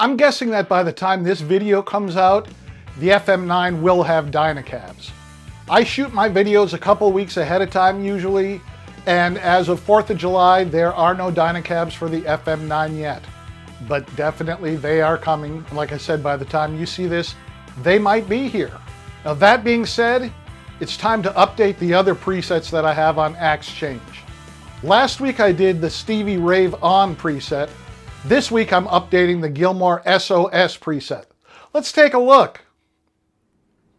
I'm guessing that by the time this video comes out, the FM9 will have Dyna-Cabs. I shoot my videos a couple weeks ahead of time usually, and as of 4th of July, there are no Dyna-Cabs for the FM9 yet. But definitely they are coming. Like I said, by the time you see this, they might be here. Now that being said, it's time to update the other presets that I have on Axe Change. Last week I did the Stevie Rave On preset. This week I'm updating the Gilmore SoS preset. Let's take a look.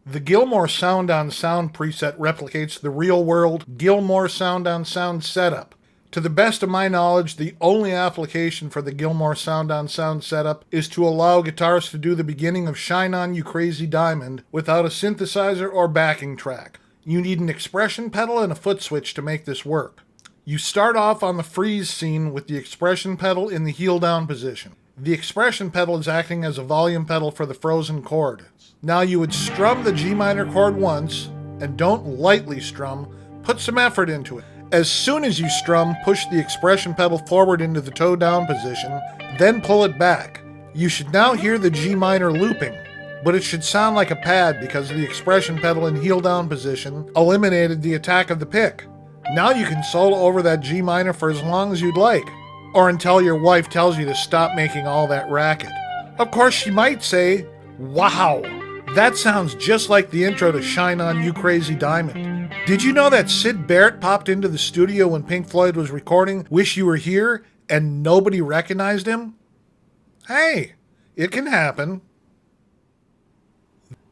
The Gilmore Sound on Sound preset replicates the real-world Gilmore Sound on Sound setup. To the best of my knowledge, the only application for the Gilmore Sound on Sound setup is to allow guitarists to do the beginning of Shine On You Crazy Diamond without a synthesizer or backing track. You need an expression pedal and a foot switch to make this work. You start off on the freeze scene with the expression pedal in the heel down position. The expression pedal is acting as a volume pedal for the frozen chord. Now you would strum the G minor chord once, and don't lightly strum, put some effort into it. As soon as you strum, push the expression pedal forward into the toe down position, then pull it back. You should now hear the G minor looping, but it should sound like a pad because the expression pedal in heel down position eliminated the attack of the pick. Now you can solo over that G minor for as long as you'd like, or until your wife tells you to stop making all that racket. Of course, she might say, "Wow, that sounds just like the intro to Shine On You Crazy Diamond. Did you know that Syd Barrett popped into the studio when Pink Floyd was recording Wish You Were Here and nobody recognized him?" Hey, it can happen.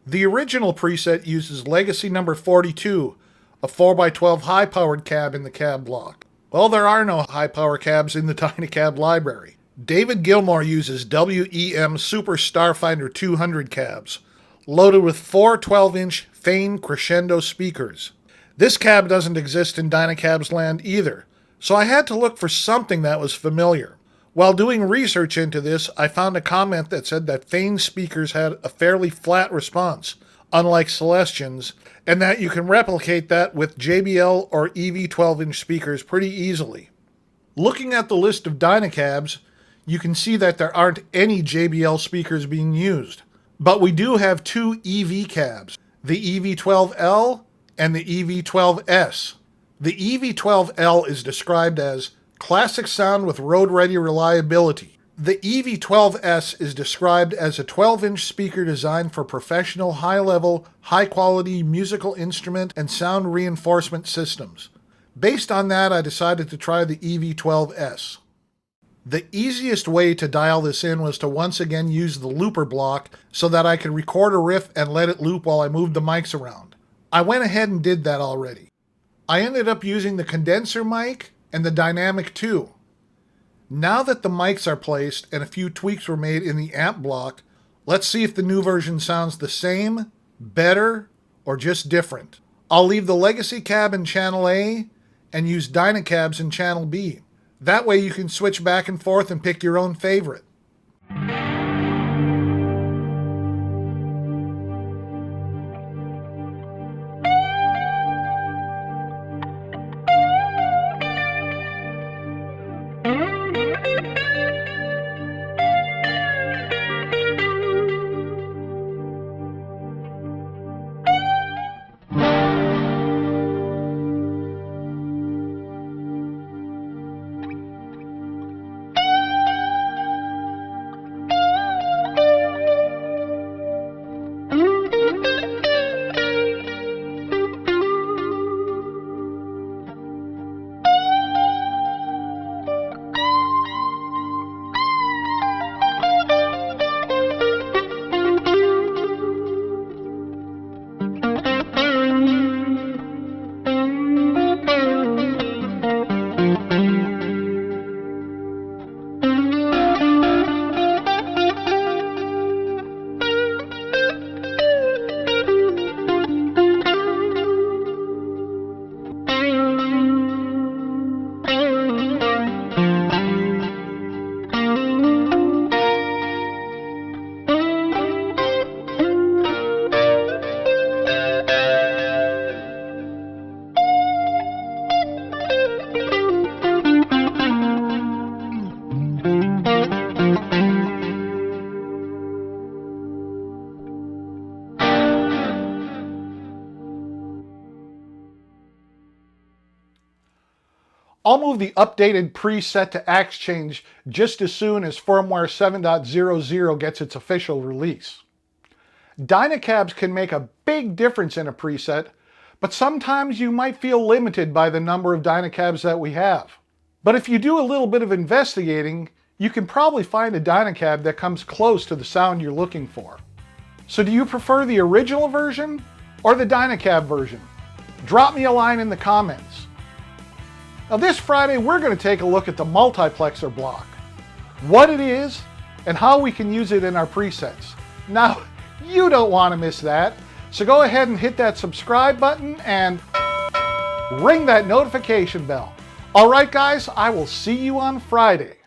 The original preset uses Legacy number 42, a 4x12 high-powered cab in the cab block. Well, there are no high-power cabs in the Dyna-Cab library. David Gilmour uses WEM Super Starfinder 200 cabs, loaded with four 12-inch Fane Crescendo speakers. This cab doesn't exist in Dyna-Cabs land either, so I had to look for something that was familiar. While doing research into this, I found a comment that said that Fane speakers had a fairly flat response, unlike Celestions, and that you can replicate that with JBL or EV 12-inch speakers pretty easily. Looking at the list of Dyna-Cabs, you can see that there aren't any JBL speakers being used. But we do have two EV cabs, the EV12L and the EV12S. The EV12L is described as classic sound with road-ready reliability. The EV12S is described as a 12-inch speaker designed for professional, high-level, high-quality musical instrument and sound reinforcement systems. Based on that, I decided to try the EV12S. The easiest way to dial this in was to once again use the looper block so that I could record a riff and let it loop while I moved the mics around. I went ahead and did that already. I ended up using the condenser mic and the dynamic 2. Now that the mics are placed and a few tweaks were made in the amp block, let's see if the new version sounds the same, better, or just different. I'll leave the Legacy cab in channel A and use Dyna-Cabs in channel B. That way you can switch back and forth and pick your own favorite. I'll move the updated preset to Axe change just as soon as firmware 7.00 gets its official release. Dyna-Cabs can make a big difference in a preset, but sometimes you might feel limited by the number of Dyna-Cabs that we have. But if you do a little bit of investigating, you can probably find a Dyna-Cab that comes close to the sound you're looking for. So do you prefer the original version or the Dyna-Cab version? Drop me a line in the comments. Now this Friday, we're going to take a look at the multiplexer block, what it is, and how we can use it in our presets. Now, you don't want to miss that, so go ahead and hit that subscribe button and ring that notification bell. All right, guys, I will see you on Friday.